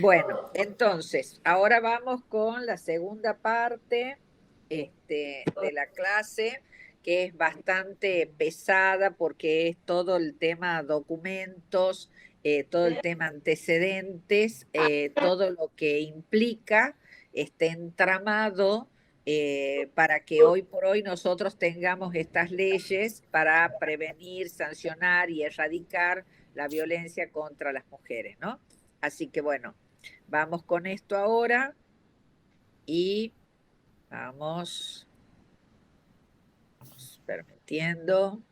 Bueno, entonces, ahora vamos con la segunda parte de la clase, que es bastante pesada porque es todo el tema documentos, todo el tema antecedentes, todo lo que implica este entramado para que hoy por hoy nosotros tengamos estas leyes para prevenir, sancionar y erradicar la violencia contra las mujeres, ¿no? Así que bueno. Vamos con esto ahora y vamos, vamos permitiendo.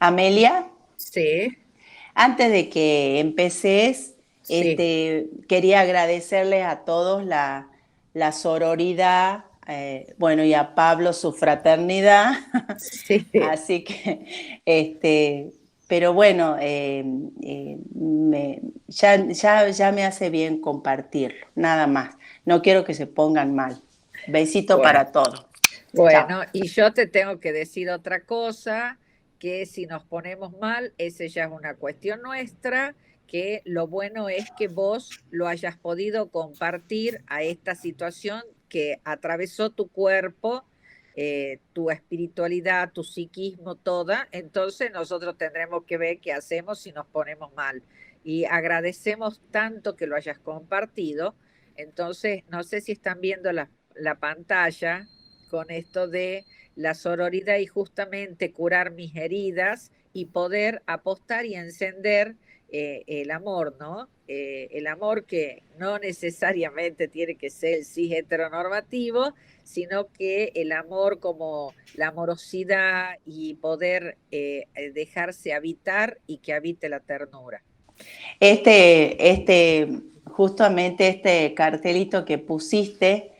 Amelia, Sí, antes de que empeces, sí, quería agradecerles a todos la sororidad, bueno, y a Pablo su fraternidad. sí. Así que, pero bueno, ya me hace bien compartirlo, nada más. No quiero que se pongan mal. Besito Bueno, para todos. Chao. bueno, y yo te tengo que decir otra cosa, que si nos ponemos mal, esa ya es una cuestión nuestra, que lo bueno es que vos lo hayas podido compartir a esta situación que atravesó tu cuerpo, tu espiritualidad, tu psiquismo, toda. Entonces nosotros tendremos que ver qué hacemos si nos ponemos mal. Y agradecemos tanto que lo hayas compartido. Entonces, no sé si están viendo la pantalla con esto de la sororidad y justamente curar mis heridas y poder apostar y encender el amor, ¿no? El amor que no necesariamente tiene que ser el cis heteronormativo, sino que el amor como la amorosidad y poder dejarse habitar y que habite la ternura. Justamente este cartelito que pusiste,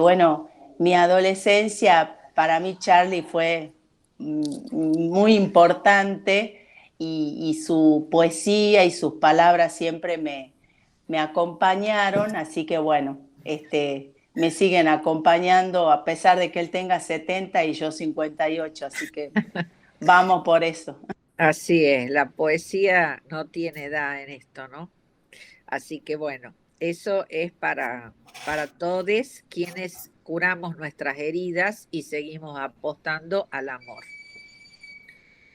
bueno, mi adolescencia para mí Charlie fue muy importante y su poesía y sus palabras siempre me acompañaron, así que bueno, me siguen acompañando a pesar de que él tenga 70 y yo 58, así que vamos por eso. Así es, la poesía no tiene edad en esto, ¿no? Así que bueno, eso es para todos quienes curamos nuestras heridas y seguimos apostando al amor.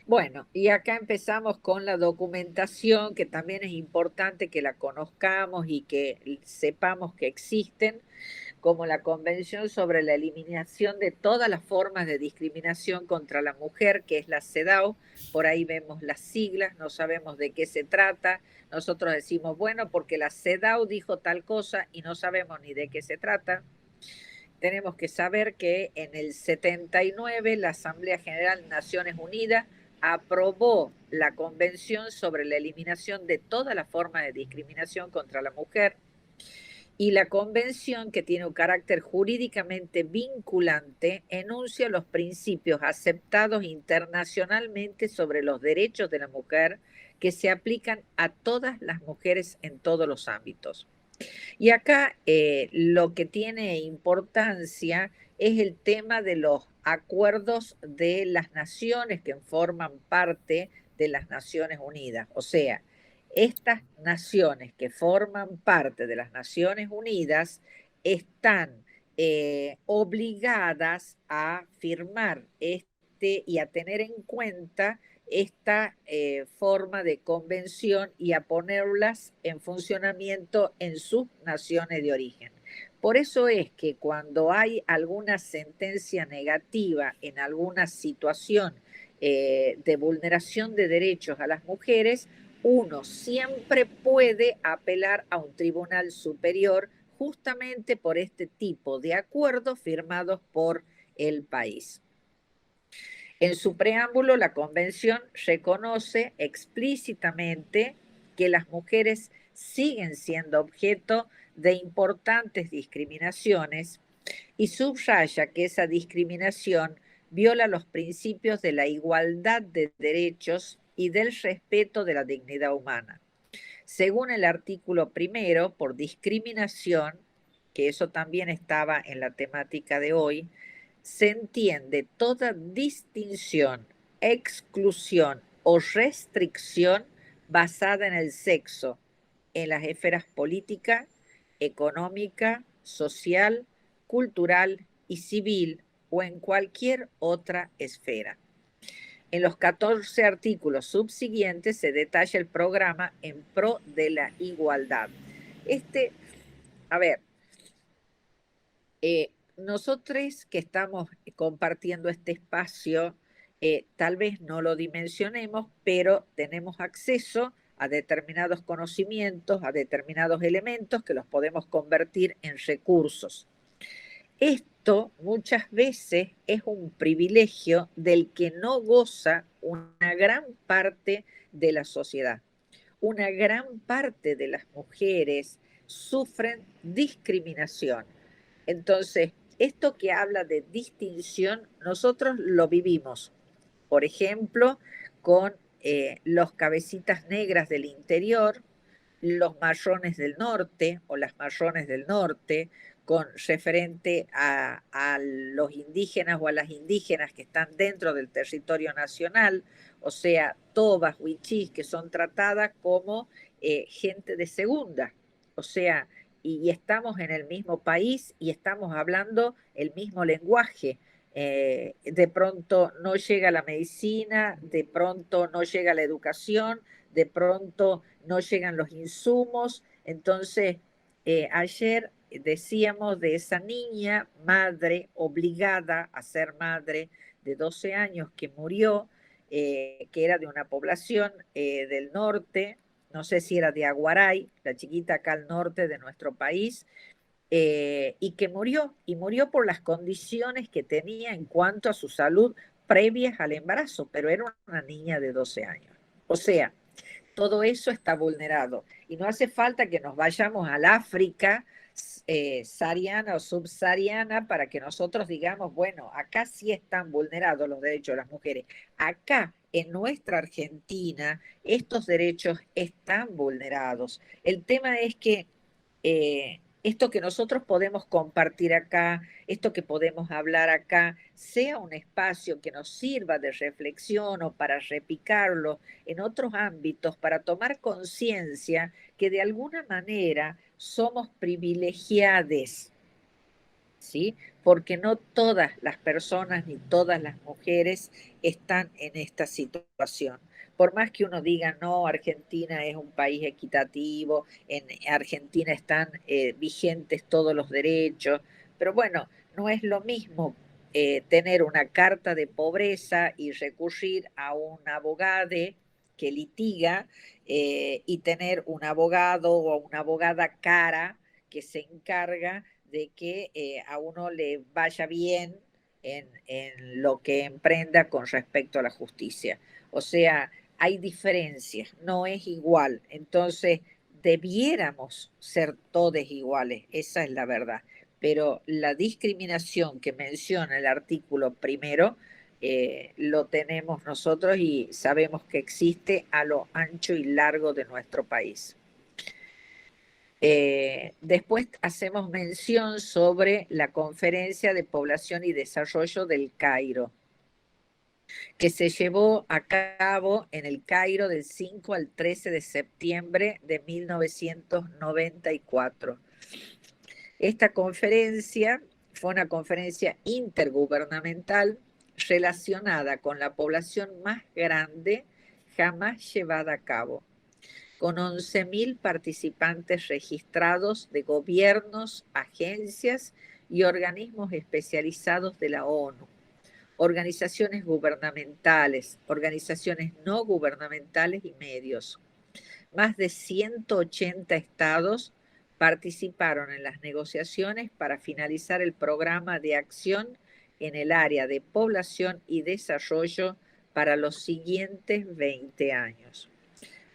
Bueno, y acá empezamos con la documentación, que también es importante que la conozcamos y que sepamos que existen, como la Convención sobre la Eliminación de todas las formas de discriminación contra la mujer, que es la CEDAW. Por ahí vemos las siglas, no sabemos de qué se trata. Nosotros decimos, bueno, porque la CEDAW dijo tal cosa y no sabemos ni de qué se trata. Tenemos que saber que en el 79 la Asamblea General de Naciones Unidas aprobó la Convención sobre la Eliminación de todas las formas de discriminación contra la mujer, y la convención, que tiene un carácter jurídicamente vinculante, enuncia los principios aceptados internacionalmente sobre los derechos de la mujer que se aplican a todas las mujeres en todos los ámbitos. Y acá lo que tiene importancia es el tema de los acuerdos de las naciones que forman parte de las Naciones Unidas. O sea, estas naciones que forman parte de las Naciones Unidas están obligadas a firmar y a tener en cuenta esta forma de convención y a ponerlas en funcionamiento en sus naciones de origen. Por eso es que cuando hay alguna sentencia negativa en alguna situación de vulneración de derechos a las mujeres, uno siempre puede apelar a un tribunal superior justamente por este tipo de acuerdos firmados por el país. En su preámbulo, la Convención reconoce explícitamente que las mujeres siguen siendo objeto de importantes discriminaciones y subraya que esa discriminación viola los principios de la igualdad de derechos y del respeto de la dignidad humana. Según el artículo primero, por discriminación, que eso también estaba en la temática de hoy, se entiende toda distinción, exclusión o restricción basada en el sexo, en las esferas política, económica, social, cultural y civil o en cualquier otra esfera. En los 14 artículos subsiguientes se detalla el programa en pro de la igualdad. A ver, nosotros que estamos compartiendo este espacio, tal vez no lo dimensionemos, pero tenemos acceso a determinados conocimientos, a determinados elementos que los podemos convertir en recursos. Esto muchas veces es un privilegio del que no goza una gran parte de la sociedad. Una gran parte de las mujeres sufren discriminación. Entonces, esto que habla de distinción, nosotros lo vivimos, por ejemplo, con los cabecitas negras del interior, los marrones del norte o las marrones del norte, con referente a los indígenas o a las indígenas que están dentro del territorio nacional, o sea, tobas, huichís, que son tratadas como gente de segunda, o sea, y estamos en el mismo país y estamos hablando el mismo lenguaje. De pronto no llega la medicina, de pronto no llega la educación, de pronto no llegan los insumos. Entonces, ayer decíamos de esa niña, madre, obligada a ser madre de 12 años que murió, que era de una población del norte, no sé si era de Aguaray, la chiquita acá al norte de nuestro país, y que murió, y murió por las condiciones que tenía en cuanto a su salud previas al embarazo, pero era una niña de 12 años. O sea, todo eso está vulnerado. Y no hace falta que nos vayamos al África sahariana o subsahariana para que nosotros digamos, bueno, acá sí están vulnerados los derechos de las mujeres. Acá, en nuestra Argentina, estos derechos están vulnerados. El tema es que esto que nosotros podemos compartir acá, esto que podemos hablar acá, sea un espacio que nos sirva de reflexión o para repicarlo en otros ámbitos, para tomar conciencia que de alguna manera somos privilegiadas, ¿sí? Porque no todas las personas ni todas las mujeres están en esta situación. Por más que uno diga, no, Argentina es un país equitativo, en Argentina están vigentes todos los derechos, pero bueno, no es lo mismo tener una carta de pobreza y recurrir a un abogado que litiga y tener un abogado o una abogada cara que se encarga de que a uno le vaya bien en lo que emprenda con respecto a la justicia. O sea, hay diferencias, no es igual. Entonces, debiéramos ser todos iguales, esa es la verdad. Pero la discriminación que menciona el artículo primero, lo tenemos nosotros y sabemos que existe a lo ancho y largo de nuestro país. Después hacemos mención sobre la Conferencia de Población y Desarrollo del Cairo, que se llevó a cabo en el Cairo del 5 al 13 de septiembre de 1994. Esta conferencia fue una conferencia intergubernamental relacionada con la población más grande jamás llevada a cabo, con 11.000 participantes registrados de gobiernos, agencias y organismos especializados de la ONU, organizaciones gubernamentales, organizaciones no gubernamentales y medios. Más de 180 estados participaron en las negociaciones para finalizar el programa de acción en el área de población y desarrollo para los siguientes 20 años.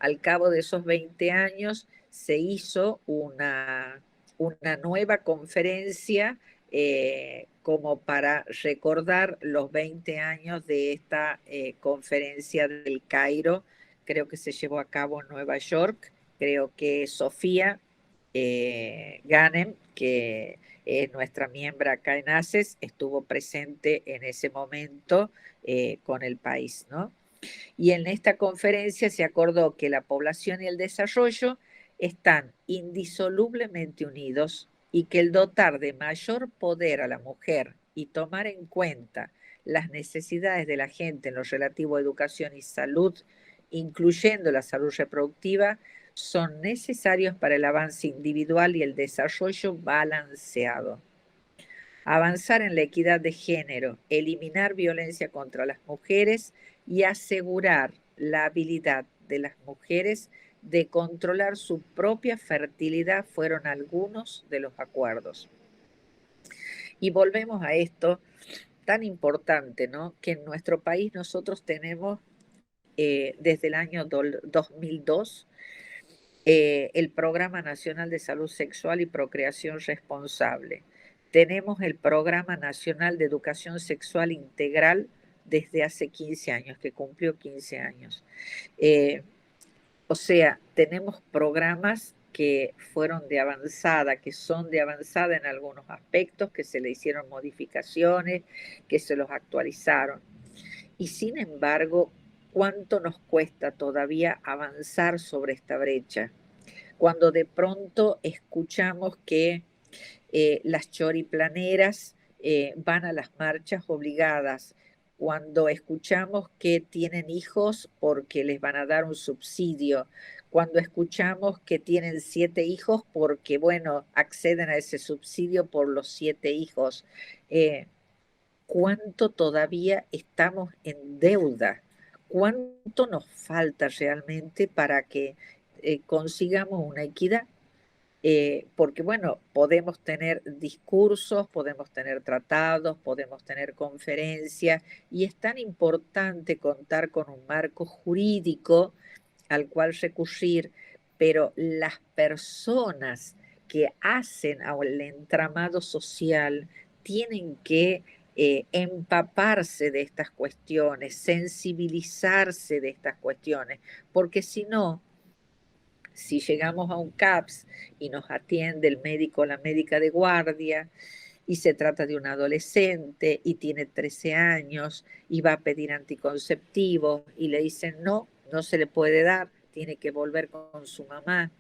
Al cabo de esos 20 años se hizo una nueva conferencia como para recordar los 20 años de esta conferencia del Cairo. Creo que se llevó a cabo en Nueva York. Creo que Sofía Ganem, que es nuestra miembro acá en ACES, estuvo presente en ese momento con el país, ¿no? Y en esta conferencia se acordó que la población y el desarrollo están indisolublemente unidos y que el dotar de mayor poder a la mujer y tomar en cuenta las necesidades de la gente en lo relativo a educación y salud, incluyendo la salud reproductiva, son necesarios para el avance individual y el desarrollo balanceado. Avanzar en la equidad de género, eliminar violencia contra las mujeres y asegurar la habilidad de las mujeres de controlar su propia fertilidad fueron algunos de los acuerdos. Y volvemos a esto tan importante, ¿no? Que en nuestro país nosotros tenemos desde el año 2002 el Programa Nacional de Salud Sexual y Procreación Responsable. Tenemos el Programa Nacional de Educación Sexual Integral desde hace 15 años, que cumplió 15 años. O sea, tenemos programas que fueron de avanzada, que son de avanzada en algunos aspectos, que se le hicieron modificaciones, que se los actualizaron. Y sin embargo, ¿cuánto nos cuesta todavía avanzar sobre esta brecha? Cuando de pronto escuchamos que las choriplaneras van a las marchas obligadas, cuando escuchamos que tienen hijos porque les van a dar un subsidio, cuando escuchamos que tienen 7 hijos porque, bueno, acceden a ese subsidio por los 7 hijos. ¿Cuánto todavía estamos en deuda? ¿Cuánto nos falta realmente para que consigamos una equidad? Porque bueno, podemos tener discursos, podemos tener tratados, podemos tener conferencias, y es tan importante contar con un marco jurídico al cual recurrir, pero las personas que hacen al entramado social tienen que empaparse de estas cuestiones, sensibilizarse de estas cuestiones, porque si no, si llegamos a un CAPS y nos atiende el médico o la médica de guardia y se trata de un adolescente y tiene 13 años y va a pedir anticonceptivos y le dicen no, no se le puede dar, tiene que volver con su mamá,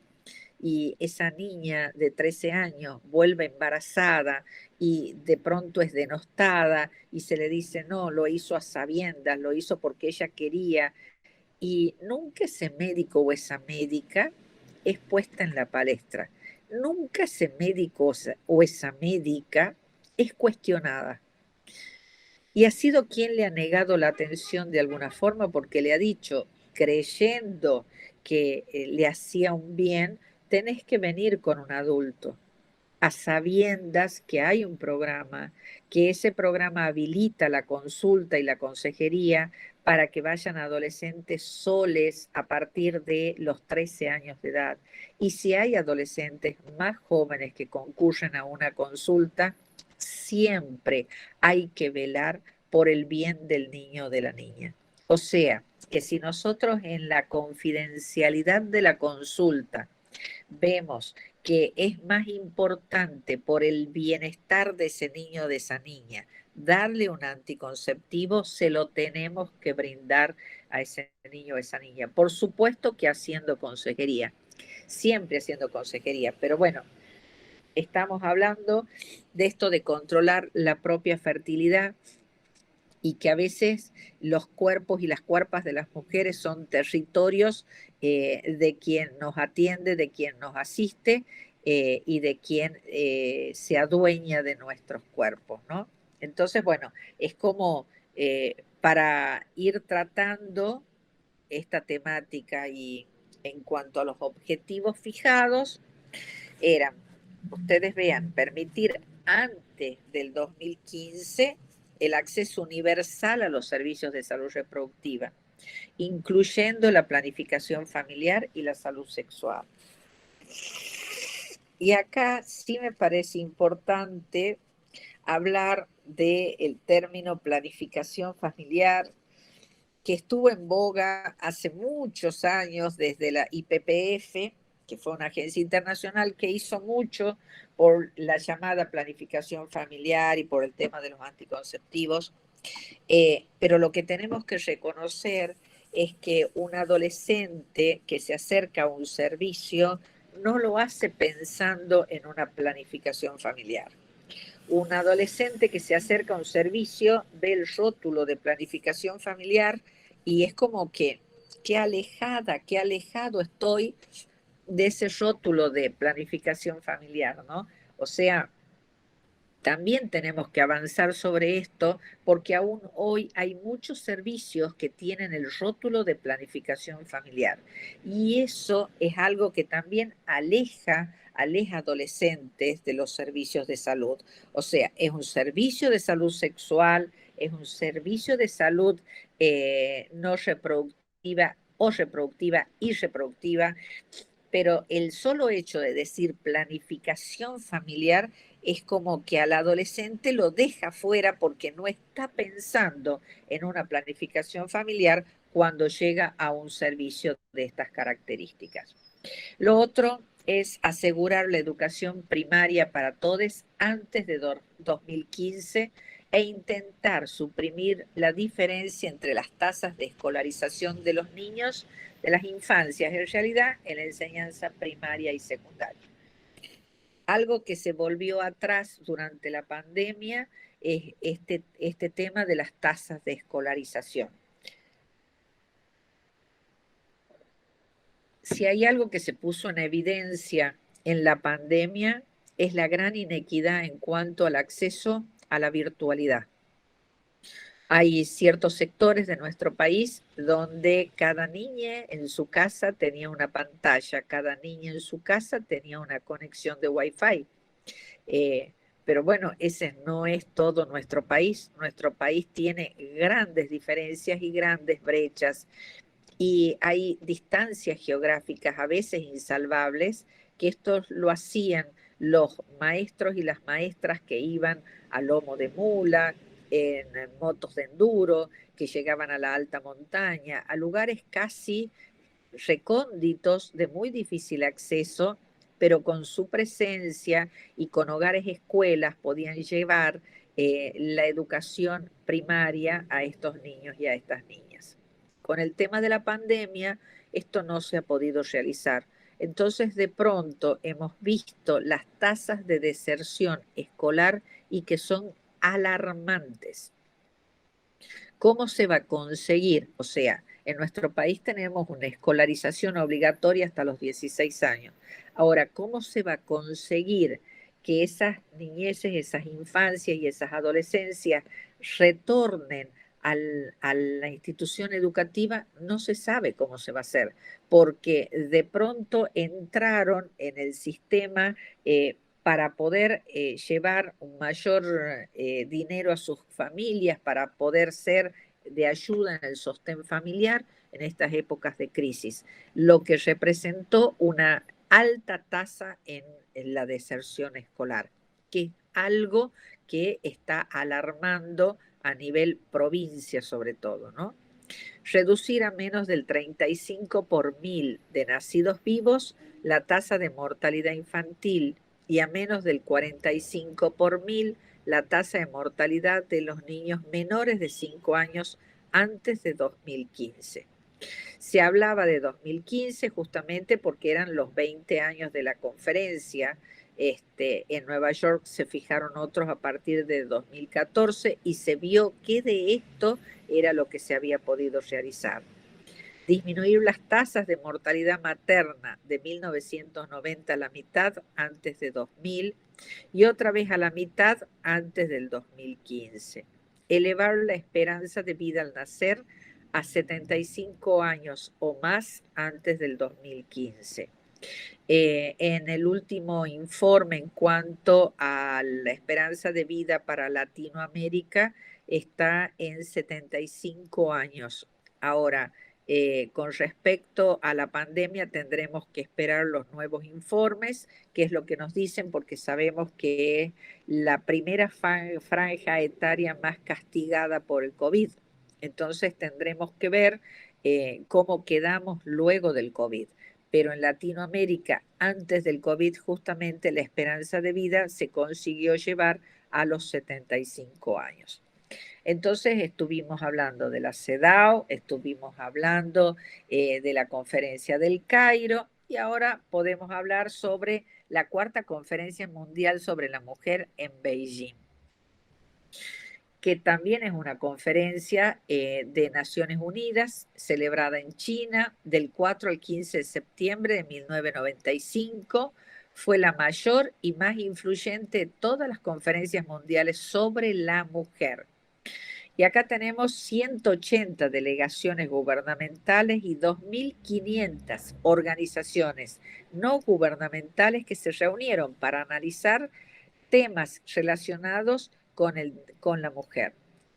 y esa niña de 13 años vuelve embarazada y de pronto es denostada y se le dice no, lo hizo a sabiendas, lo hizo porque ella quería, y nunca ese médico o esa médica es puesta en la palestra. Nunca ese médico o esa médica es cuestionada. Y ha sido quien le ha negado la atención de alguna forma porque le ha dicho, creyendo que le hacía un bien, tenés que venir con un adulto, a sabiendas que hay un programa, que ese programa habilita la consulta y la consejería para que vayan adolescentes soles a partir de los 13 años de edad. Y si hay adolescentes más jóvenes que concurren a una consulta, siempre hay que velar por el bien del niño o de la niña. O sea, que si nosotros en la confidencialidad de la consulta vemos que es más importante por el bienestar de ese niño o de esa niña darle un anticonceptivo, se lo tenemos que brindar a ese niño o esa niña. Por supuesto que haciendo consejería, siempre haciendo consejería, pero bueno, estamos hablando de esto de controlar la propia fertilidad y que a veces los cuerpos y las cuerpas de las mujeres son territorios de quien nos atiende, de quien nos asiste y de quien se adueña de nuestros cuerpos, ¿no? Entonces, bueno, es como para ir tratando esta temática y en cuanto a los objetivos fijados, eran, ustedes vean, permitir antes del 2015 el acceso universal a los servicios de salud reproductiva, incluyendo la planificación familiar y la salud sexual. Y acá sí me parece importante hablar del término planificación familiar, que estuvo en boga hace muchos años desde la IPPF, que fue una agencia internacional que hizo mucho por la llamada planificación familiar y por el tema de los anticonceptivos. Pero lo que tenemos que reconocer es que un adolescente que se acerca a un servicio no lo hace pensando en una planificación familiar. Un adolescente que se acerca a un servicio ve el rótulo de planificación familiar y es como que, qué alejada, qué alejado estoy de ese rótulo de planificación familiar, ¿no? O sea, también tenemos que avanzar sobre esto porque aún hoy hay muchos servicios que tienen el rótulo de planificación familiar y eso es algo que también aleja adolescentes de los servicios de salud. O sea, es un servicio de salud sexual, es un servicio de salud no reproductiva o reproductiva y reproductiva, pero el solo hecho de decir planificación familiar es como que al adolescente lo deja fuera porque no está pensando en una planificación familiar cuando llega a un servicio de estas características. Lo otro es asegurar la educación primaria para todos antes de 2015 e intentar suprimir la diferencia entre las tasas de escolarización de los niños, de las infancias, en realidad en la enseñanza primaria y secundaria. Algo que se volvió atrás durante la pandemia es este tema de las tasas de escolarización. Si hay algo que se puso en evidencia en la pandemia es la gran inequidad en cuanto al acceso a la virtualidad. Hay ciertos sectores de nuestro país donde cada niña en su casa tenía una pantalla, cada niña en su casa tenía una conexión de Wi-Fi. Eh, pero bueno, ese no es todo nuestro país. Nuestro país tiene grandes diferencias y grandes brechas y hay distancias geográficas a veces insalvables que esto lo hacían los maestros y las maestras que iban a lomo de mula, en motos de enduro, que llegaban a la alta montaña, a lugares casi recónditos de muy difícil acceso, pero con su presencia y con hogares escuelas podían llevar la educación primaria a estos niños y a estas niñas. Con el tema de la pandemia, esto no se ha podido realizar. Entonces, de pronto hemos visto las tasas de deserción escolar y que son alarmantes. ¿Cómo se va a conseguir? O sea, en nuestro país tenemos una escolarización obligatoria hasta los 16 años. Ahora, ¿cómo se va a conseguir que esas niñeces, esas infancias y esas adolescencias retornen a la institución educativa? No se sabe cómo se va a hacer, porque de pronto entraron en el sistema para poder llevar un mayor dinero a sus familias, para poder ser de ayuda en el sostén familiar en estas épocas de crisis, lo que representó una alta tasa en la deserción escolar, que es algo que está alarmando a nivel provincia sobre todo, ¿no? Reducir a menos del 35 por mil de nacidos vivos la tasa de mortalidad infantil y a menos del 45 por mil la tasa de mortalidad de los niños menores de 5 años antes de 2015. Se hablaba de 2015 justamente porque eran los 20 años de la conferencia. En Nueva York se fijaron otros a partir de 2014 y se vio que de esto era lo que se había podido realizar. Disminuir las tasas de mortalidad materna de 1990 a la mitad antes de 2000 y otra vez a la mitad antes del 2015. Elevar la esperanza de vida al nacer a 75 años o más antes del 2015. En el último informe en cuanto a la esperanza de vida para Latinoamérica está en 75 años. Ahora, con respecto a la pandemia, tendremos que esperar los nuevos informes, que es lo que nos dicen, porque sabemos que es la primera franja etaria más castigada por el COVID. Entonces, tendremos que ver cómo quedamos luego del COVID. Pero en Latinoamérica, antes del COVID, justamente la esperanza de vida se consiguió llevar a los 75 años. Entonces estuvimos hablando de la CEDAW, estuvimos hablando de la conferencia del Cairo Y ahora podemos hablar sobre la cuarta conferencia mundial sobre la mujer en Beijing, que también es una conferencia de Naciones Unidas celebrada en China del 4 al 15 de septiembre de 1995. Fue la mayor y más influyente de todas las conferencias mundiales sobre la mujer. Y acá tenemos 180 delegaciones gubernamentales y 2.500 organizaciones no gubernamentales que se reunieron para analizar temas relacionados con la mujer.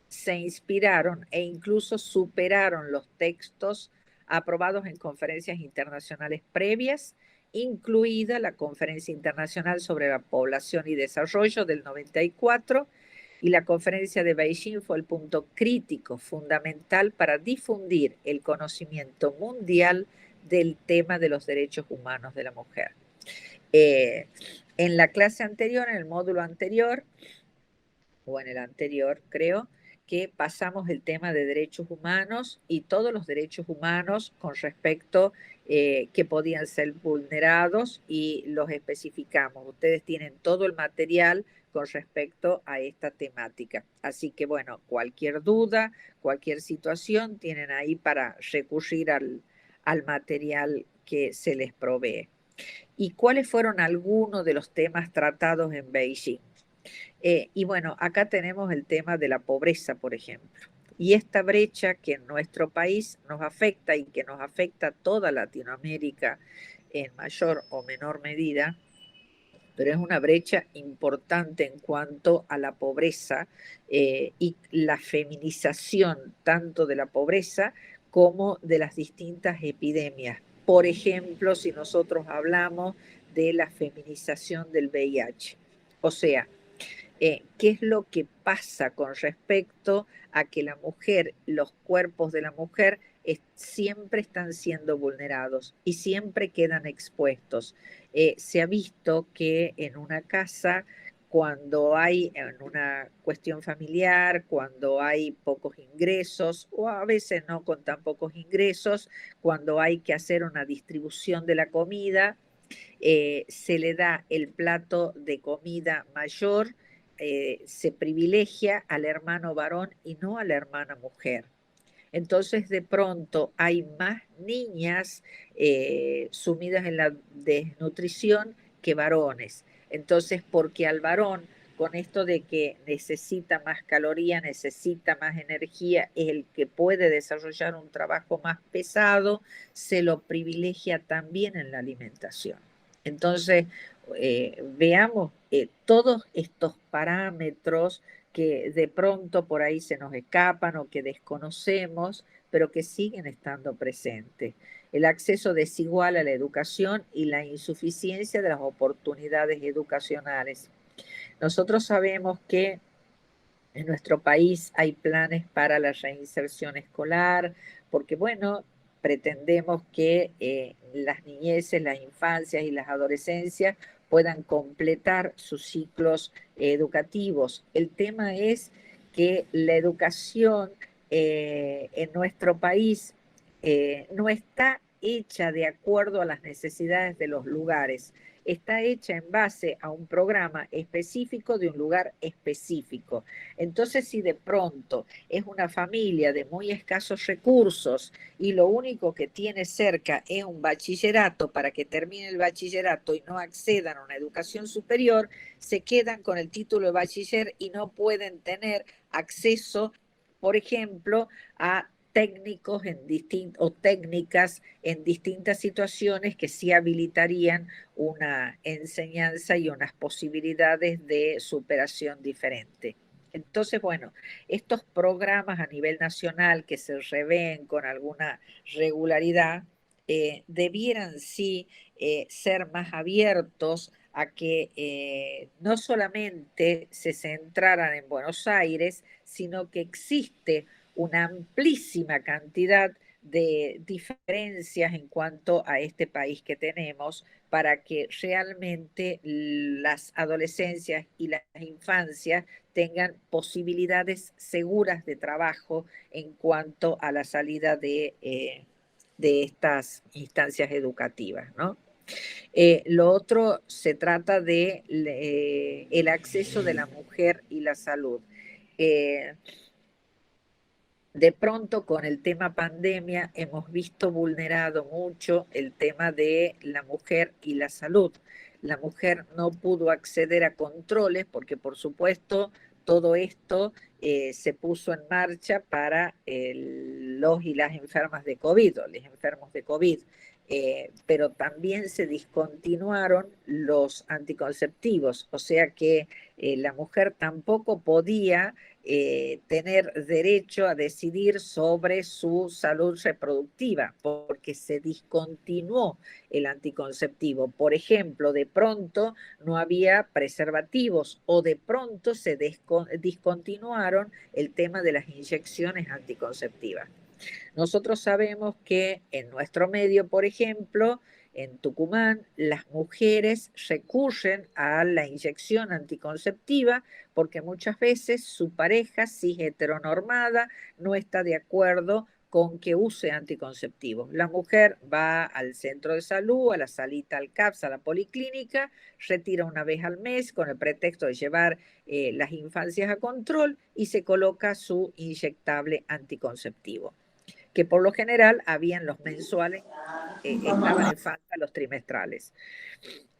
Se inspiraron e incluso superaron los textos aprobados en conferencias internacionales previas, incluida la Conferencia Internacional sobre la Población y Desarrollo del 94, y la conferencia de Beijing fue el punto crítico fundamental para difundir el conocimiento mundial del tema de los derechos humanos de la mujer. En la clase anterior, en el módulo anterior, o en el anterior, creo, que pasamos el tema de derechos humanos y todos los derechos humanos con respecto que podían ser vulnerados y los especificamos. Ustedes tienen todo el material con respecto a esta temática. Así que bueno, cualquier duda, cualquier situación, tienen ahí para recurrir al material que se les provee. ¿Y cuáles fueron algunos de los temas tratados en Beijing? Y bueno, acá tenemos el tema de la pobreza, por ejemplo. Y esta brecha que en nuestro país nos afecta y que nos afecta a toda Latinoamérica en mayor o menor medida, pero es una brecha importante en cuanto a la pobreza y la feminización tanto de la pobreza como de las distintas epidemias. Por ejemplo, si nosotros hablamos de la feminización del VIH, o sea, qué es lo que pasa con respecto a que la mujer, los cuerpos de la mujer siempre están siendo vulnerados y siempre quedan expuestos. Se ha visto que en una casa, cuando hay en una cuestión familiar, cuando hay pocos ingresos, o a veces no con tan pocos ingresos, cuando hay que hacer una distribución de la comida, se le da el plato de comida mayor, se privilegia al hermano varón y no a la hermana mujer. Entonces, de pronto hay más niñas sumidas en la desnutrición que varones. Entonces, porque al varón, con esto de que necesita más calorías, necesita más energía, es el que puede desarrollar un trabajo más pesado, se lo privilegia también en la alimentación. Entonces, veamos todos estos parámetros que de pronto por ahí se nos escapan o que desconocemos, pero que siguen estando presentes. El acceso desigual a la educación y la insuficiencia de las oportunidades educacionales. Nosotros sabemos que en nuestro país hay planes para la reinserción escolar, porque bueno, pretendemos que las niñeces, las infancias y las adolescencias puedan completar sus ciclos educativos. El tema es que la educación en nuestro país no está hecha de acuerdo a las necesidades de los lugares, está hecha en base a un programa específico de un lugar específico. Entonces, si de pronto es una familia de muy escasos recursos y lo único que tiene cerca es un bachillerato para que termine el bachillerato y no accedan a una educación superior, se quedan con el título de bachiller y no pueden tener acceso, por ejemplo, a técnicos o técnicas en distintas situaciones que sí habilitarían una enseñanza y unas posibilidades de superación diferente. Entonces, bueno, estos programas a nivel nacional que se revén con alguna regularidad, debieran sí ser más abiertos a que no solamente se centraran en Buenos Aires, sino que existe una amplísima cantidad de diferencias en cuanto a este país que tenemos para que realmente las adolescencias y las infancias tengan posibilidades seguras de trabajo en cuanto a la salida de estas instancias educativas, ¿no? Lo otro se trata de el acceso de la mujer y la salud. De pronto con el tema pandemia hemos visto vulnerado mucho el tema de la mujer y la salud. La mujer no pudo acceder a controles porque por supuesto todo esto se puso en marcha para los y las enfermas de COVID o los enfermos de COVID. Pero también se discontinuaron los anticonceptivos, o sea que la mujer tampoco podía tener derecho a decidir sobre su salud reproductiva, porque se discontinuó el anticonceptivo. Por ejemplo, de pronto no había preservativos o de pronto se discontinuaron el tema de las inyecciones anticonceptivas. Nosotros sabemos que en nuestro medio, por ejemplo, en Tucumán, las mujeres recurren a la inyección anticonceptiva porque muchas veces su pareja, si heteronormada, no está de acuerdo con que use anticonceptivos. La mujer va al centro de salud, a la salita, al CAPS, a la policlínica, retira una vez al mes con el pretexto de llevar las infancias a control y se coloca su inyectable anticonceptivo, que por lo general habían los mensuales, estaban en falta los trimestrales.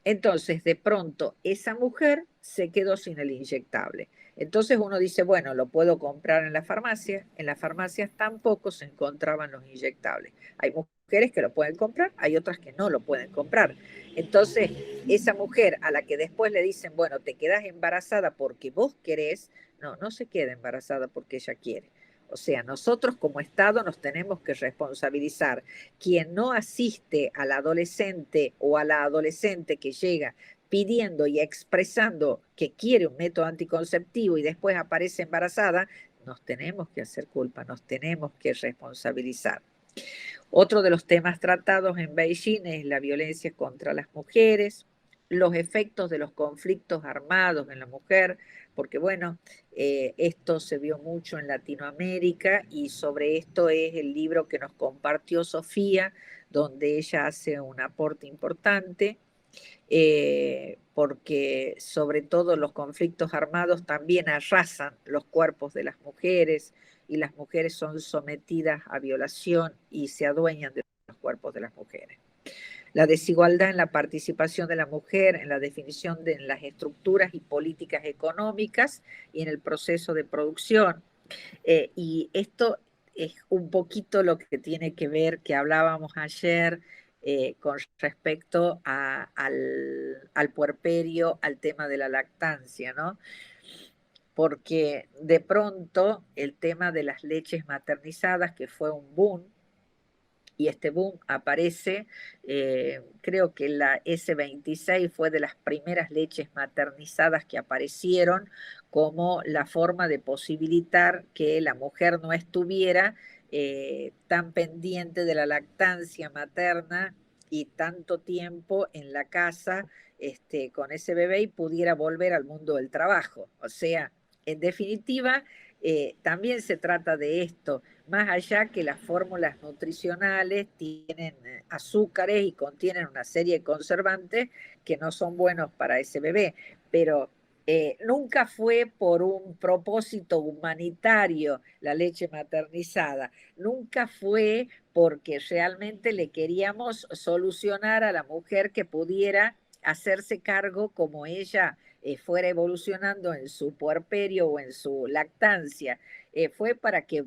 Entonces, de pronto, esa mujer se quedó sin el inyectable. Entonces uno dice, bueno, lo puedo comprar en la farmacia. En las farmacias tampoco se encontraban los inyectables. Hay mujeres que lo pueden comprar, hay otras que no lo pueden comprar. Entonces, esa mujer a la que después le dicen, bueno, te quedas embarazada porque vos querés, no, no se queda embarazada porque ella quiere. O sea, nosotros como Estado nos tenemos que responsabilizar. Quien no asiste al adolescente o a la adolescente que llega pidiendo y expresando que quiere un método anticonceptivo y después aparece embarazada, nos tenemos que hacer culpa, nos tenemos que responsabilizar. Otro de los temas tratados en Beijing es la violencia contra las mujeres, los efectos de los conflictos armados en la mujer, porque bueno, esto se vio mucho en Latinoamérica y sobre esto es el libro que nos compartió Sofía, donde ella hace un aporte importante, porque sobre todo los conflictos armados también arrasan los cuerpos de las mujeres y las mujeres son sometidas a violación y se adueñan de los cuerpos de las mujeres. La desigualdad en la participación de la mujer, en la definición de las estructuras y políticas económicas y en el proceso de producción. Y esto es un poquito lo que tiene que ver, que hablábamos ayer, con respecto al puerperio, al tema de la lactancia, ¿no? Porque de pronto el tema de las leches maternizadas, que fue un boom, y este boom aparece, creo que la S26 fue de las primeras leches maternizadas que aparecieron como la forma de posibilitar que la mujer no estuviera tan pendiente de la lactancia materna y tanto tiempo en la casa con ese bebé y pudiera volver al mundo del trabajo. O sea, en definitiva, también se trata de esto, más allá que las fórmulas nutricionales tienen azúcares y contienen una serie de conservantes que no son buenos para ese bebé, pero nunca fue por un propósito humanitario la leche maternizada, nunca fue porque realmente le queríamos solucionar a la mujer que pudiera hacerse cargo como ella fuera evolucionando en su puerperio o en su lactancia. Fue para que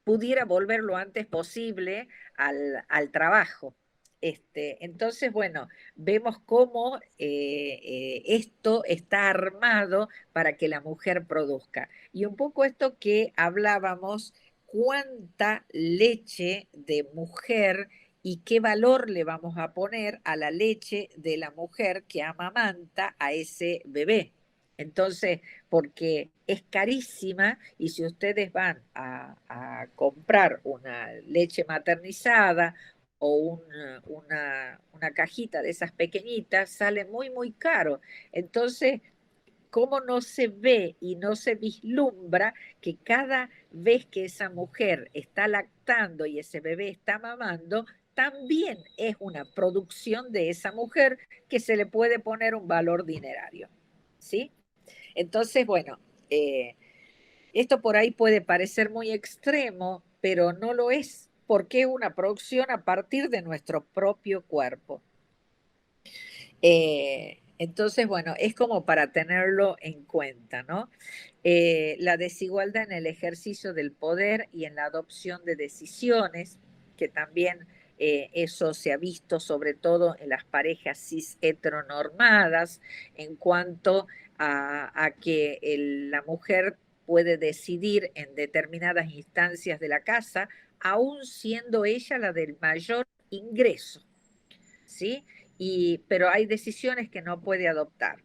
pudiera volver lo antes posible al trabajo. Entonces, bueno, vemos cómo esto está armado para que la mujer produzca. Y un poco esto que hablábamos, cuánta leche de mujer y qué valor le vamos a poner a la leche de la mujer que amamanta a ese bebé. Entonces, porque es carísima y si ustedes van a comprar una leche maternizada o una cajita de esas pequeñitas, sale muy, muy caro. Entonces, ¿cómo no se ve y no se vislumbra que cada vez que esa mujer está lactando y ese bebé está mamando, también es una producción de esa mujer que se le puede poner un valor dinerario, ¿sí? Entonces, bueno, esto por ahí puede parecer muy extremo, pero no lo es, porque es una producción a partir de nuestro propio cuerpo. Entonces, bueno, es como para tenerlo en cuenta, ¿no? La desigualdad en el ejercicio del poder y en la adopción de decisiones, que también eso se ha visto sobre todo en las parejas cis heteronormadas, en cuanto a que la mujer puede decidir en determinadas instancias de la casa, aún siendo ella la del mayor ingreso, ¿sí? Pero hay decisiones que no puede adoptar.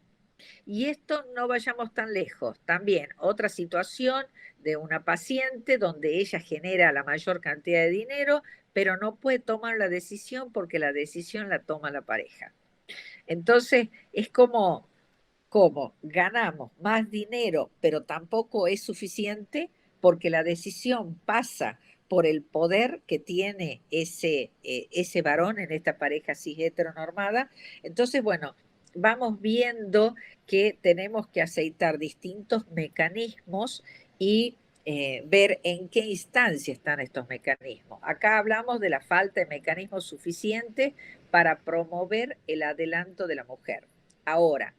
Y esto no vayamos tan lejos. También otra situación de una paciente donde ella genera la mayor cantidad de dinero, pero no puede tomar la decisión porque la decisión la toma la pareja. Entonces, es como ganamos más dinero, pero tampoco es suficiente porque la decisión pasa por el poder que tiene ese varón en esta pareja cis heteronormada. Entonces, bueno, vamos viendo que tenemos que aceitar distintos mecanismos y ver en qué instancia están estos mecanismos. Acá hablamos de la falta de mecanismos suficientes para promover el adelanto de la mujer. Ahora,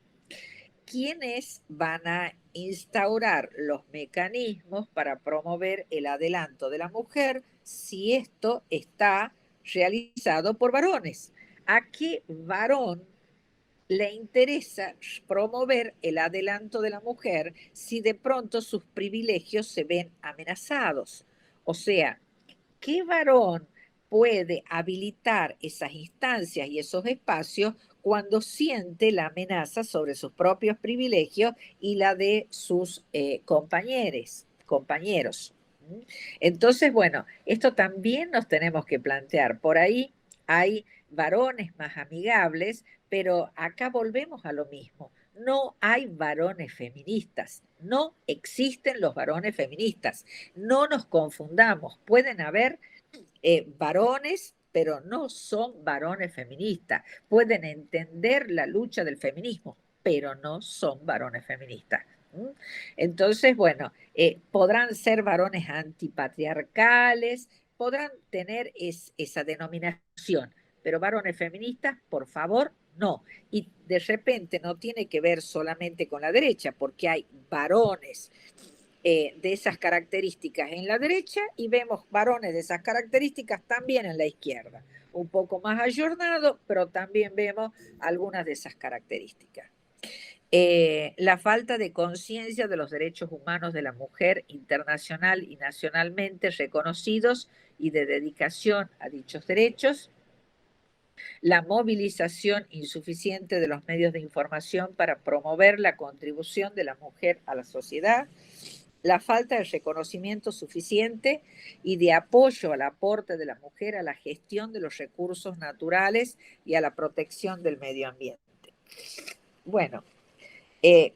¿quiénes van a instaurar los mecanismos para promover el adelanto de la mujer si esto está realizado por varones? ¿A qué varón le interesa promover el adelanto de la mujer si de pronto sus privilegios se ven amenazados? O sea, ¿qué varón puede habilitar esas instancias y esos espacios cuando siente la amenaza sobre sus propios privilegios y la de sus compañeros? Entonces, bueno, esto también nos tenemos que plantear. Por ahí hay varones más amigables, pero acá volvemos a lo mismo. No hay varones feministas, no existen los varones feministas. No nos confundamos, pueden haber varones, pero no son varones feministas. Pueden entender la lucha del feminismo, pero no son varones feministas. Entonces, bueno, podrán ser varones antipatriarcales, podrán tener esa denominación, pero varones feministas, por favor, no. Y de repente no tiene que ver solamente con la derecha, porque hay varones de esas características en la derecha y vemos varones de esas características también en la izquierda. Un poco más ayornado, pero también vemos algunas de esas características. La falta de conciencia de los derechos humanos de la mujer internacional y nacionalmente reconocidos y de dedicación a dichos derechos, la movilización insuficiente de los medios de información para promover la contribución de la mujer a la sociedad, la falta de reconocimiento suficiente y de apoyo al aporte de la mujer a la gestión de los recursos naturales y a la protección del medio ambiente. Bueno,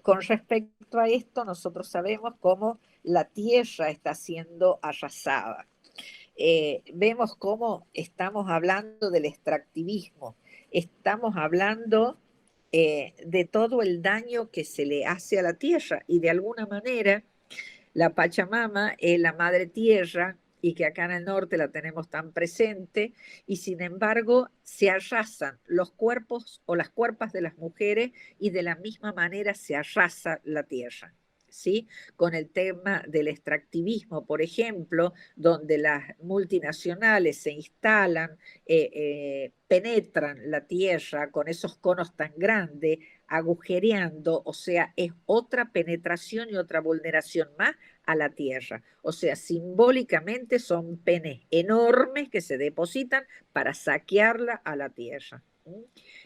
con respecto a esto, nosotros sabemos cómo la tierra está siendo arrasada. Vemos cómo estamos hablando del extractivismo, estamos hablando de todo el daño que se le hace a la tierra y de alguna manera la Pachamama es la madre tierra y que acá en el norte la tenemos tan presente, y sin embargo se arrasan los cuerpos o las cuerpas de las mujeres y de la misma manera se arrasa la tierra. ¿Sí? Con el tema del extractivismo, por ejemplo, donde las multinacionales se instalan, penetran la tierra con esos conos tan grandes, agujereando, o sea, es otra penetración y otra vulneración más a la tierra. O sea, simbólicamente son penes enormes que se depositan para saquearla a la tierra.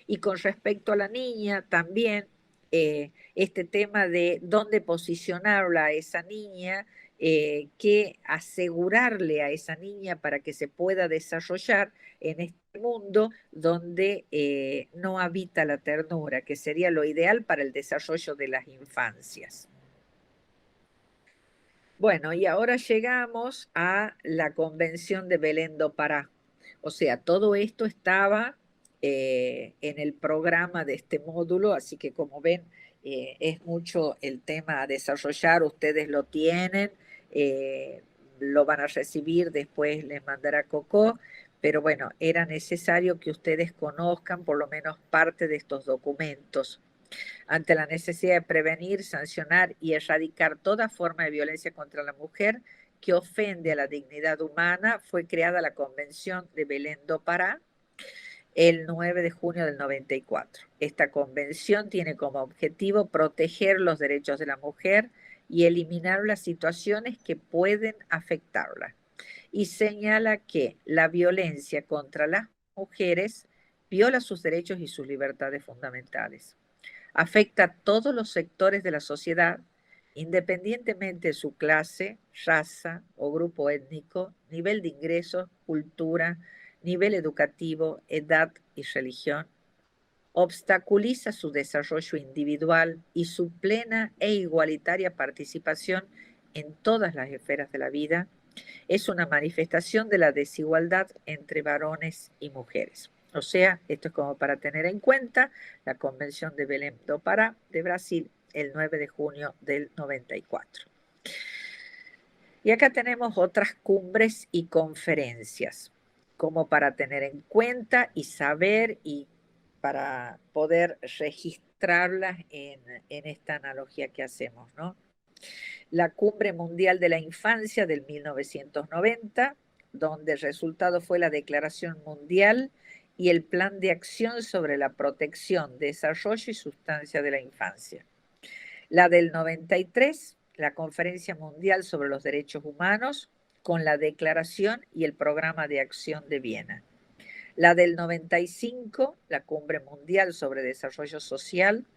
Y con respecto a la niña, también este tema de dónde posicionarla a esa niña, que asegurarle a esa niña para que se pueda desarrollar en este mundo donde no habita la ternura, que sería lo ideal para el desarrollo de las infancias. Bueno, y ahora llegamos a la Convención de Belén do Pará. O sea, todo esto estaba en el programa de este módulo, así que como ven, es mucho el tema a desarrollar, ustedes lo tienen, lo van a recibir, después les mandará Coco, pero bueno, era necesario que ustedes conozcan por lo menos parte de estos documentos. Ante la necesidad de prevenir, sancionar y erradicar toda forma de violencia contra la mujer que ofende a la dignidad humana, fue creada la Convención de Belém do Pará el 9 de junio del 94. Esta convención tiene como objetivo proteger los derechos de la mujer y eliminar las situaciones que pueden afectarla. Y señala que la violencia contra las mujeres viola sus derechos y sus libertades fundamentales. Afecta a todos los sectores de la sociedad, independientemente de su clase, raza o grupo étnico, nivel de ingresos, cultura, nivel educativo, edad y religión. Obstaculiza su desarrollo individual y su plena e igualitaria participación en todas las esferas de la vida. Es una manifestación de la desigualdad entre varones y mujeres. O sea, esto es como para tener en cuenta la Convención de Belém do Pará de Brasil el 9 de junio del 94. Y acá tenemos otras cumbres y conferencias, como para tener en cuenta y saber y para poder registrarlas en esta analogía que hacemos, ¿no? La Cumbre Mundial de la Infancia del 1990, donde el resultado fue la Declaración Mundial y el Plan de Acción sobre la Protección, Desarrollo y Sustancia de la Infancia. La del 93, la Conferencia Mundial sobre los Derechos Humanos, con la Declaración y el Programa de Acción de Viena. La del 95, la Cumbre Mundial sobre Desarrollo Social,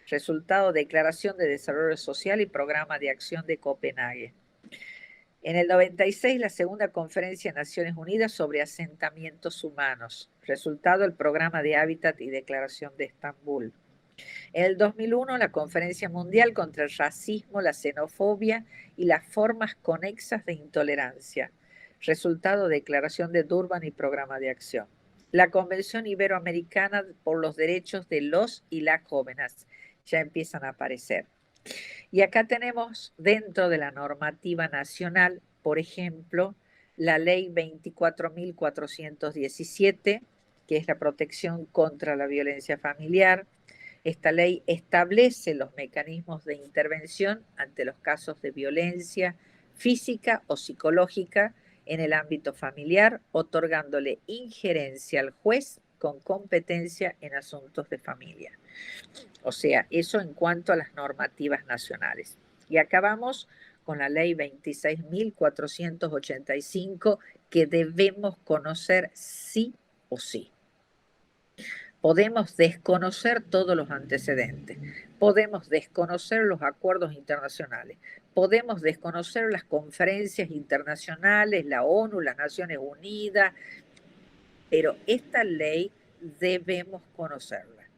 resultado Declaración de Desarrollo Social y Programa de Acción de Copenhague. En el 96, la segunda Conferencia de Naciones Unidas sobre Asentamientos Humanos, resultado el Programa de Hábitat y Declaración de Estambul. En el 2001, la Conferencia Mundial contra el Racismo, la Xenofobia y las formas conexas de intolerancia, resultado Declaración de Durban y Programa de Acción. La Convención Iberoamericana por los Derechos de los y las Jóvenes, ya empiezan a aparecer. Y acá tenemos dentro de la normativa nacional, por ejemplo, la ley 24.417, que es la protección contra la violencia familiar. Esta ley establece los mecanismos de intervención ante los casos de violencia física o psicológica en el ámbito familiar, otorgándole injerencia al juez con competencia en asuntos de familia. O sea, eso en cuanto a las normativas nacionales. Y acabamos con la ley 26.485 que debemos conocer sí o sí. Podemos desconocer todos los antecedentes, podemos desconocer los acuerdos internacionales, podemos desconocer las conferencias internacionales, la ONU, las Naciones Unidas, pero esta ley debemos conocerla,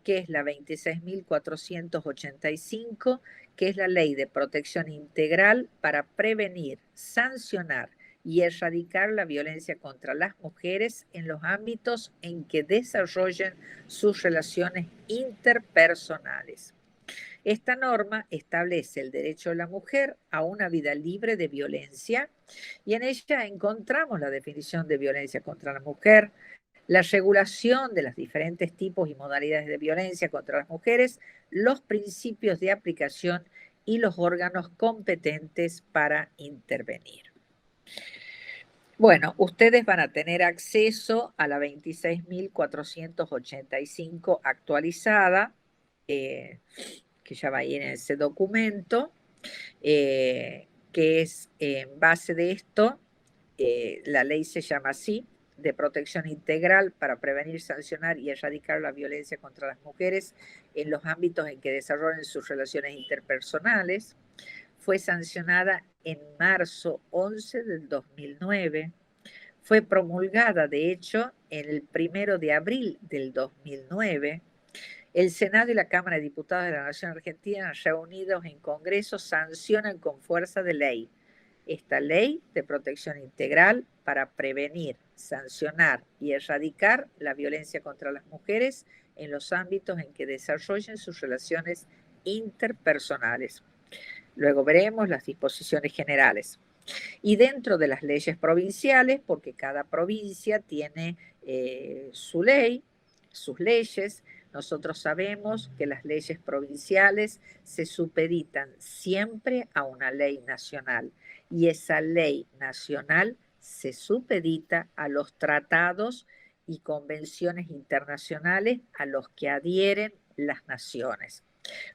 que es la 26.485, que es la Ley de Protección Integral para prevenir, sancionar y erradicar la violencia contra las mujeres en los ámbitos en que desarrollen sus relaciones interpersonales. Esta norma establece el derecho de la mujer a una vida libre de violencia y en ella encontramos la definición de violencia contra la mujer, la regulación de los diferentes tipos y modalidades de violencia contra las mujeres, los principios de aplicación y los órganos competentes para intervenir. Bueno, ustedes van a tener acceso a la 26.485 actualizada, que ya va a ir en ese documento, que es en base de esto, la ley se llama así, de protección integral para prevenir, sancionar y erradicar la violencia contra las mujeres en los ámbitos en que desarrollen sus relaciones interpersonales. Fue sancionada en marzo 11 del 2009. Fue promulgada, de hecho, en el 1 de abril del 2009. El Senado y la Cámara de Diputados de la Nación Argentina, reunidos en Congreso, sancionan con fuerza de ley esta ley de protección integral para prevenir, sancionar y erradicar la violencia contra las mujeres en los ámbitos en que desarrollen sus relaciones interpersonales. Luego veremos las disposiciones generales. Y dentro de las leyes provinciales, porque cada provincia tiene su ley, sus leyes, nosotros sabemos que las leyes provinciales se supeditan siempre a una ley nacional y esa ley nacional se supedita a los tratados y convenciones internacionales a los que adhieren las naciones.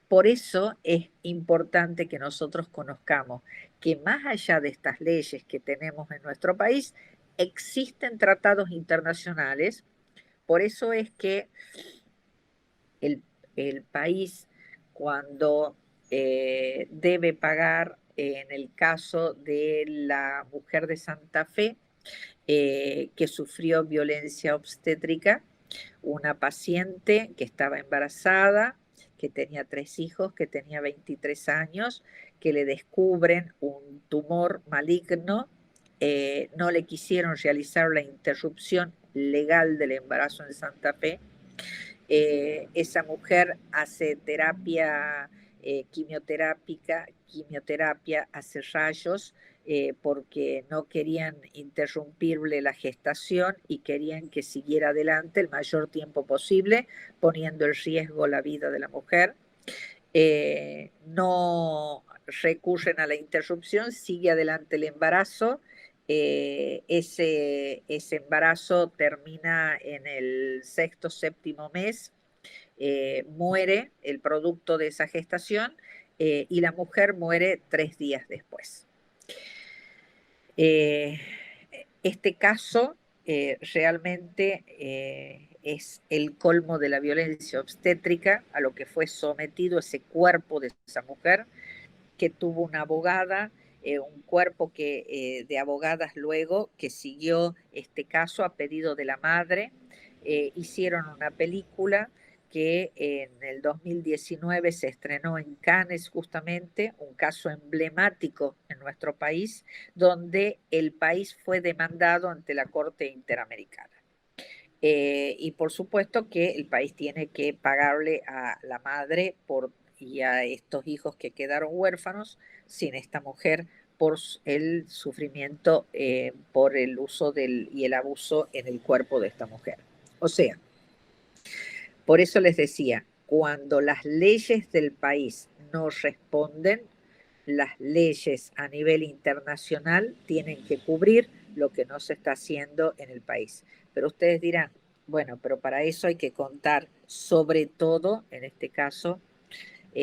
Por eso es importante que nosotros conozcamos que más allá de estas leyes que tenemos en nuestro país, existen tratados internacionales. Por eso es que el país, cuando debe pagar, en el caso de la mujer de Santa Fe, que sufrió violencia obstétrica, una paciente que estaba embarazada, que tenía 3 hijos, que tenía 23 años, que le descubren un tumor maligno, no le quisieron realizar la interrupción legal del embarazo en Santa Fe. Esa mujer hace terapia quimioterapia, hace rayos, porque no querían interrumpirle la gestación y querían que siguiera adelante el mayor tiempo posible, poniendo en riesgo la vida de la mujer. No recurren a la interrupción, sigue adelante el embarazo. Ese embarazo termina en el 6º, 7º mes, muere el producto de esa gestación, y la mujer muere 3 días después. Este caso realmente es el colmo de la violencia obstétrica a lo que fue sometido ese cuerpo de esa mujer, que tuvo una abogada, un cuerpo de abogadas luego que siguió este caso a pedido de la madre. Hicieron una película que en el 2019 se estrenó en Cannes, justamente, un caso emblemático en nuestro país, donde el país fue demandado ante la Corte Interamericana. Y por supuesto que el país tiene que pagarle a la madre y a estos hijos que quedaron huérfanos sin esta mujer por el sufrimiento, por el uso y el abuso en el cuerpo de esta mujer. O sea, por eso les decía, cuando las leyes del país no responden, las leyes a nivel internacional tienen que cubrir lo que no se está haciendo en el país. Pero ustedes dirán, bueno, pero para eso hay que contar sobre todo, en este caso,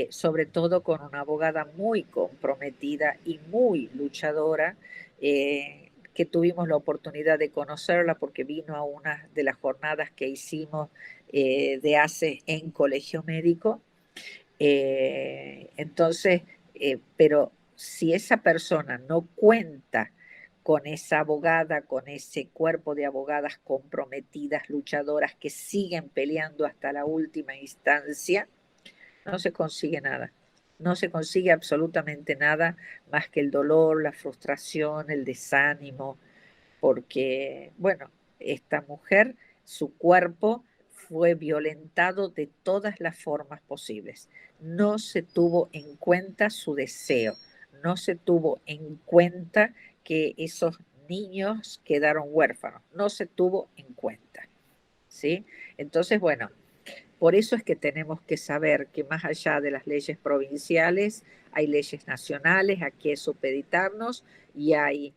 sobre todo con una abogada muy comprometida y muy luchadora, que tuvimos la oportunidad de conocerla porque vino a una de las jornadas que hicimos de ACE en Colegio Médico. Entonces, pero si esa persona no cuenta con esa abogada, con ese cuerpo de abogadas comprometidas, luchadoras, que siguen peleando hasta la última instancia, no se consigue nada. No se consigue absolutamente nada más que el dolor, la frustración, el desánimo, porque, bueno, esta mujer, su cuerpo fue violentado de todas las formas posibles. No se tuvo en cuenta su deseo, no se tuvo en cuenta que esos niños quedaron huérfanos, no se tuvo en cuenta, ¿sí? Entonces, bueno, por eso es que tenemos que saber que más allá de las leyes provinciales, hay leyes nacionales a que supeditarnos y hay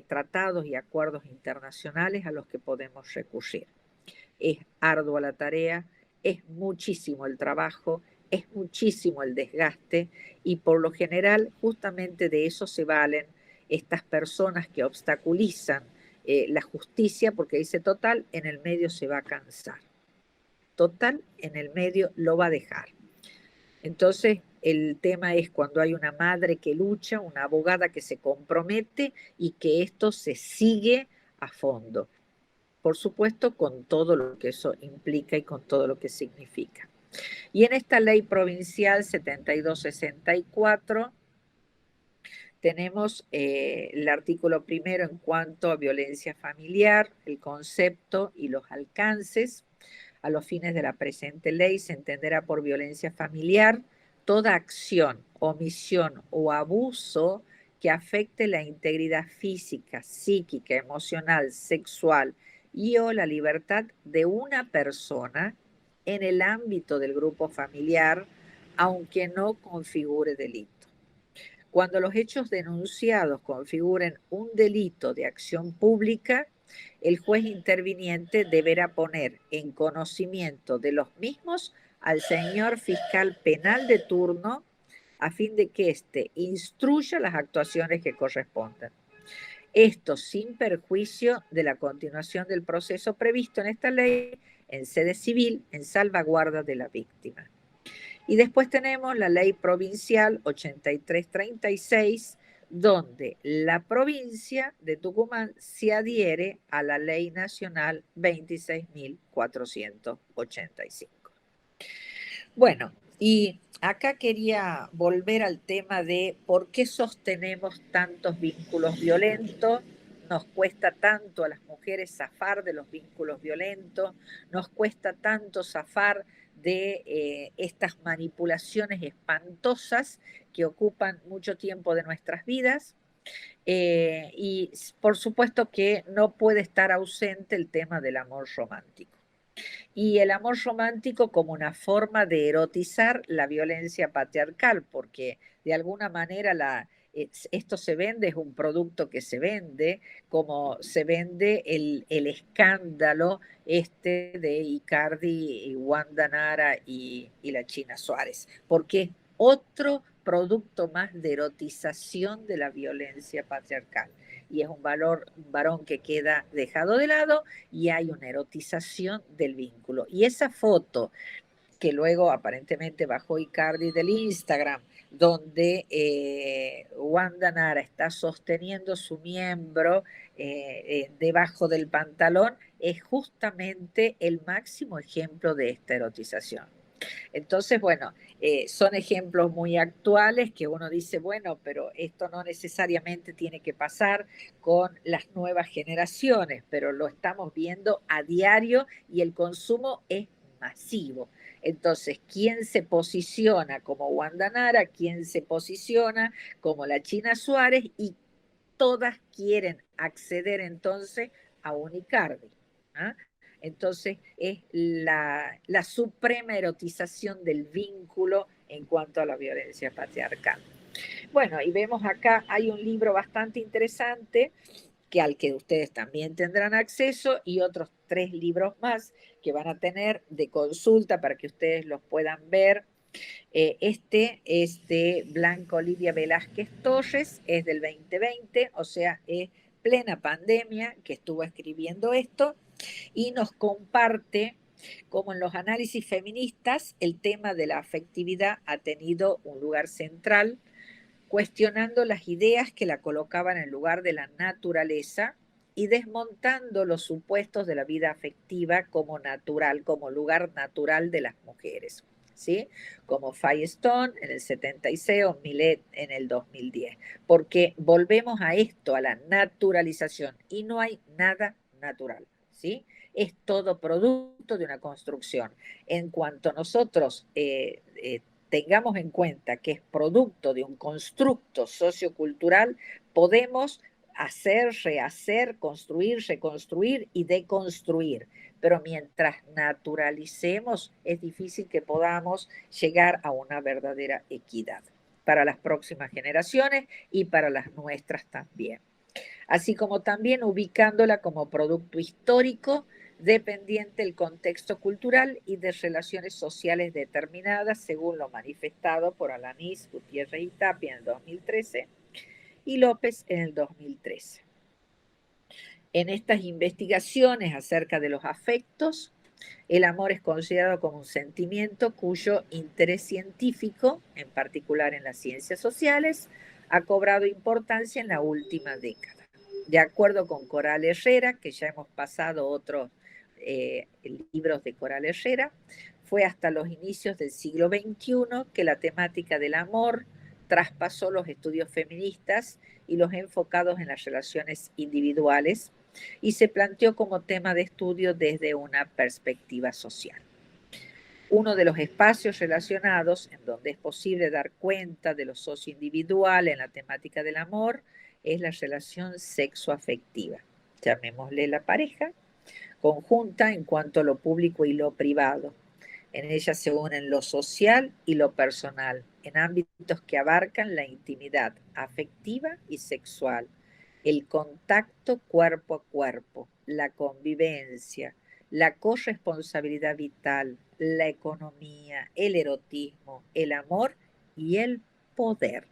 tratados y acuerdos internacionales a los que podemos recurrir. Es ardua la tarea, es muchísimo el trabajo, es muchísimo el desgaste y por lo general justamente de eso se valen estas personas que obstaculizan la justicia, porque dice, total, en el medio se va a cansar. Total, en el medio lo va a dejar. Entonces, el tema es cuando hay una madre que lucha, una abogada que se compromete y que esto se sigue a fondo. Por supuesto, con todo lo que eso implica y con todo lo que significa. Y en esta ley provincial 7264 tenemos el artículo primero en cuanto a violencia familiar, el concepto y los alcances. A los fines de la presente ley se entenderá por violencia familiar toda acción, omisión o abuso que afecte la integridad física, psíquica, emocional, sexual y o la libertad de una persona en el ámbito del grupo familiar, aunque no configure delito. Cuando los hechos denunciados configuren un delito de acción pública, el juez interviniente deberá poner en conocimiento de los mismos al señor fiscal penal de turno a fin de que éste instruya las actuaciones que correspondan. Esto sin perjuicio de la continuación del proceso previsto en esta ley en sede civil en salvaguarda de la víctima. Y después tenemos la ley provincial 8336, donde la provincia de Tucumán se adhiere a la ley nacional 26.485. Bueno, y acá quería volver al tema de por qué sostenemos tantos vínculos violentos. Nos cuesta tanto a las mujeres zafar de los vínculos violentos, nos cuesta tanto zafar de estas manipulaciones espantosas que ocupan mucho tiempo de nuestras vidas. Y por supuesto que no puede estar ausente el tema del amor romántico. Y el amor romántico como una forma de erotizar la violencia patriarcal, porque de alguna manera esto se vende, es un producto que se vende, como se vende el escándalo de Icardi, y Wanda Nara y la China Suárez, porque es otro producto más de erotización de la violencia patriarcal. Y es un varón que queda dejado de lado y hay una erotización del vínculo. Y esa foto que luego aparentemente bajó Icardi del Instagram, donde Wanda Nara está sosteniendo su miembro debajo del pantalón, es justamente el máximo ejemplo de esta erotización. Entonces, bueno, son ejemplos muy actuales que uno dice, bueno, pero esto no necesariamente tiene que pasar con las nuevas generaciones, pero lo estamos viendo a diario y el consumo es masivo. Entonces, ¿quién se posiciona como Wanda Nara? ¿Quién se posiciona como la China Suárez? Y todas quieren acceder entonces a un Icardi. ¿Ah? Entonces es la suprema erotización del vínculo en cuanto a la violencia patriarcal. Bueno, y vemos acá, hay un libro bastante interesante al que ustedes también tendrán acceso y otros 3 libros más que van a tener de consulta para que ustedes los puedan ver. Este es de Blanca Olivia Velázquez Torres, es del 2020, o sea, es plena pandemia que estuvo escribiendo esto y nos comparte cómo en los análisis feministas el tema de la afectividad ha tenido un lugar central, cuestionando las ideas que la colocaban en lugar de la naturaleza y desmontando los supuestos de la vida afectiva como natural, como lugar natural de las mujeres. ¿Sí? Como Firestone en el 76 o Millet en el 2010, porque volvemos a esto, a la naturalización, y no hay nada natural, ¿sí? Es todo producto de una construcción. En cuanto nosotros tengamos en cuenta que es producto de un constructo sociocultural, podemos hacer, rehacer, construir, reconstruir y deconstruir. Pero mientras naturalicemos, es difícil que podamos llegar a una verdadera equidad para las próximas generaciones y para las nuestras también. Así como también ubicándola como producto histórico dependiente del contexto cultural y de relaciones sociales determinadas, según lo manifestado por Alanís, Gutiérrez y Tapia en el 2013 y López en el 2013. En estas investigaciones acerca de los afectos, el amor es considerado como un sentimiento cuyo interés científico, en particular en las ciencias sociales, ha cobrado importancia en la última década. De acuerdo con Coral Herrera, que ya hemos pasado otros libros de Coral Herrera, fue hasta los inicios del siglo XXI que la temática del amor traspasó los estudios feministas y los enfocados en las relaciones individuales y se planteó como tema de estudio desde una perspectiva social. Uno de los espacios relacionados en donde es posible dar cuenta de lo socioindividual en la temática del amor es la relación sexoafectiva, llamémosle la pareja, conjunta en cuanto a lo público y lo privado. En ella se unen lo social y lo personal, en ámbitos que abarcan la intimidad afectiva y sexual, el contacto cuerpo a cuerpo, la convivencia, la corresponsabilidad vital, la economía, el erotismo, el amor y el poder.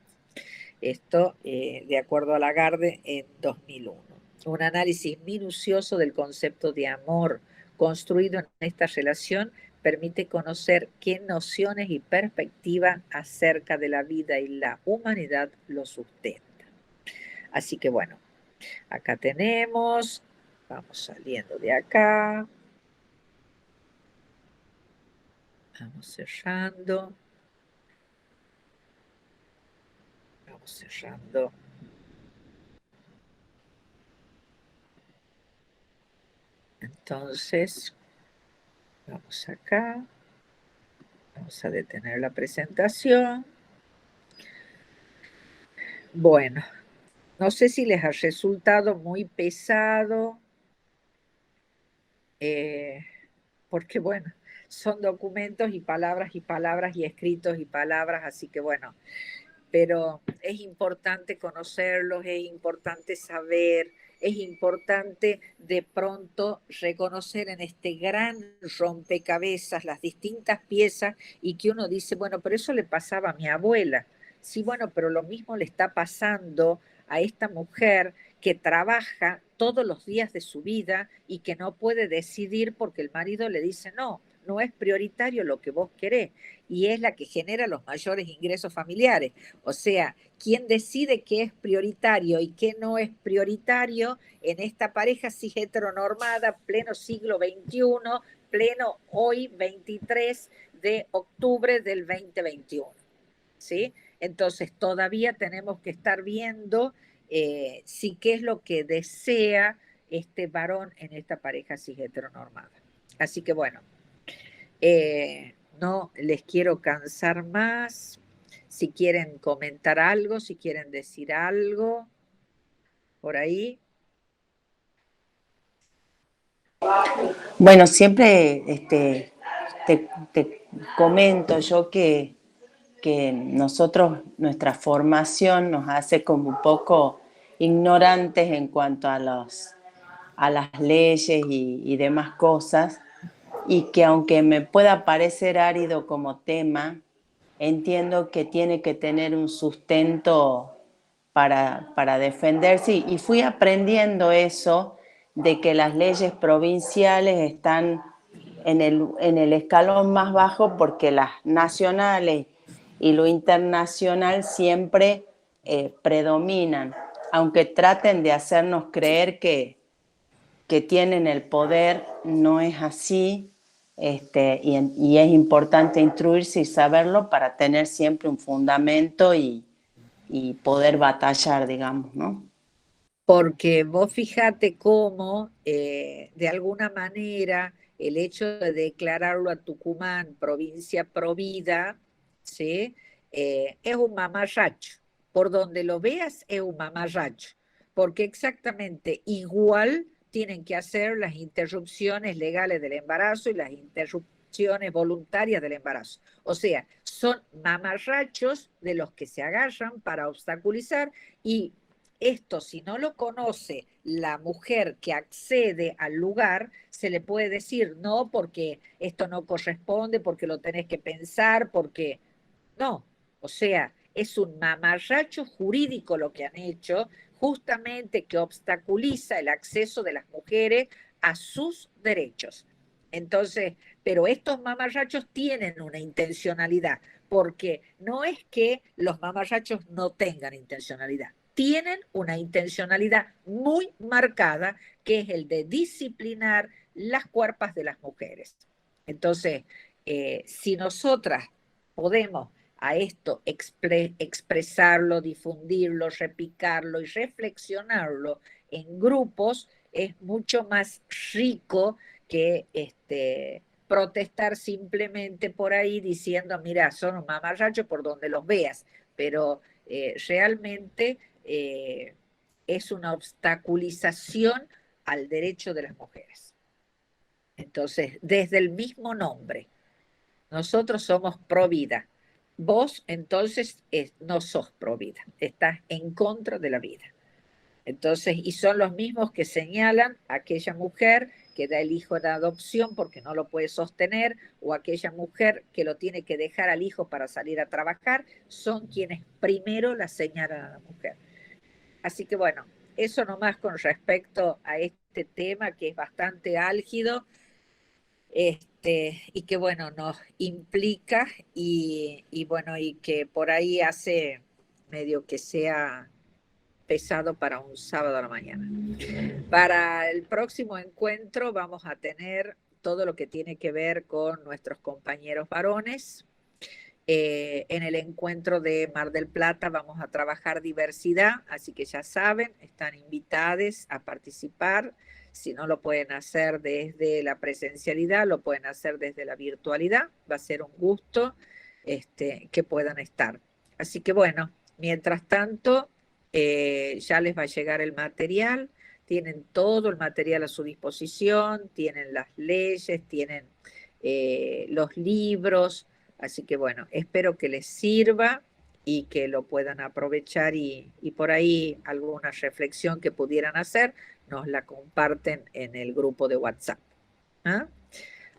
Esto de acuerdo a Lagarde en 2001. Un análisis minucioso del concepto de amor construido en esta relación permite conocer qué nociones y perspectivas acerca de la vida y la humanidad lo sustentan. Así que bueno, acá tenemos, vamos saliendo de acá, vamos cerrando, vamos cerrando. Entonces, vamos acá, vamos a detener la presentación. Bueno, no sé si les ha resultado muy pesado, porque bueno, son documentos y palabras y escritos y palabras, así que bueno, pero es importante conocerlos, es importante saber, es importante de pronto reconocer en este gran rompecabezas las distintas piezas y que uno dice, bueno, pero eso le pasaba a mi abuela. Sí, bueno, pero lo mismo le está pasando a esta mujer que trabaja todos los días de su vida y que no puede decidir porque el marido le dice, no, no es prioritario lo que vos querés, y es la que genera los mayores ingresos familiares. O sea, ¿quién decide qué es prioritario y qué no es prioritario en esta pareja cis heteronormada, pleno siglo XXI, pleno hoy 23 de octubre del 2021? ¿Sí? Entonces todavía tenemos que estar viendo si qué es lo que desea este varón en esta pareja cis heteronormada. Así que bueno, no les quiero cansar más. Si quieren comentar algo, si quieren decir algo, por ahí. Bueno, siempre te comento yo que nosotros, nuestra formación nos hace como un poco ignorantes en cuanto a las leyes y demás cosas, y que aunque me pueda parecer árido como tema, entiendo que tiene que tener un sustento para defenderse, y fui aprendiendo eso de que las leyes provinciales están en el escalón más bajo porque las nacionales y lo internacional siempre predominan, aunque traten de hacernos creer que tienen el poder, no es así. Y es importante instruirse y saberlo para tener siempre un fundamento y poder batallar, digamos, ¿no? Porque vos fíjate cómo, de alguna manera, el hecho de declararlo a Tucumán provincia provida, ¿sí? Es un mamarracho. Por donde lo veas, es un mamarracho. Porque exactamente igual tienen que hacer las interrupciones legales del embarazo y las interrupciones voluntarias del embarazo. O sea, son mamarrachos de los que se agarran para obstaculizar, y esto, si no lo conoce la mujer que accede al lugar, se le puede decir no, porque esto no corresponde, porque lo tenés que pensar, porque no. O sea, es un mamarracho jurídico lo que han hecho, justamente que obstaculiza el acceso de las mujeres a sus derechos. Entonces, pero estos mamarrachos tienen una intencionalidad, porque no es que los mamarrachos no tengan intencionalidad, tienen una intencionalidad muy marcada, que es el de disciplinar las cuerpas de las mujeres. Entonces, si nosotras podemos a esto, expresarlo, difundirlo, repicarlo y reflexionarlo en grupos, es mucho más rico que protestar simplemente por ahí diciendo, mira, son un mamarracho por donde los veas, pero realmente es una obstaculización al derecho de las mujeres. Entonces, desde el mismo nombre, nosotros somos pro vida. Vos entonces no sos pro vida, estás en contra de la vida. Entonces, y son los mismos que señalan a aquella mujer que da el hijo de adopción porque no lo puede sostener, o aquella mujer que lo tiene que dejar al hijo para salir a trabajar, son quienes primero la señalan a la mujer. Así que bueno, eso nomás con respecto a este tema que es bastante álgido, y que bueno, nos implica y bueno, y que por ahí hace medio que sea pesado para un sábado a la mañana. Para el próximo encuentro vamos a tener todo lo que tiene que ver con nuestros compañeros varones. En el encuentro de Mar del Plata vamos a trabajar diversidad, así que ya saben, están invitados a participar. Si no lo pueden hacer desde la presencialidad, lo pueden hacer desde la virtualidad. Va a ser un gusto que puedan estar. Así que bueno, mientras tanto, ya les va a llegar el material. Tienen todo el material a su disposición, tienen las leyes, tienen los libros. Así que bueno, espero que les sirva y que lo puedan aprovechar y por ahí alguna reflexión que pudieran hacer, nos la comparten en el grupo de WhatsApp. ¿Ah?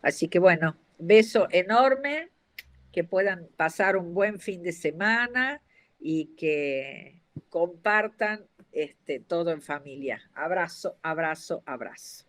Así que bueno, beso enorme, que puedan pasar un buen fin de semana y que compartan todo en familia. Abrazo, abrazo, abrazo.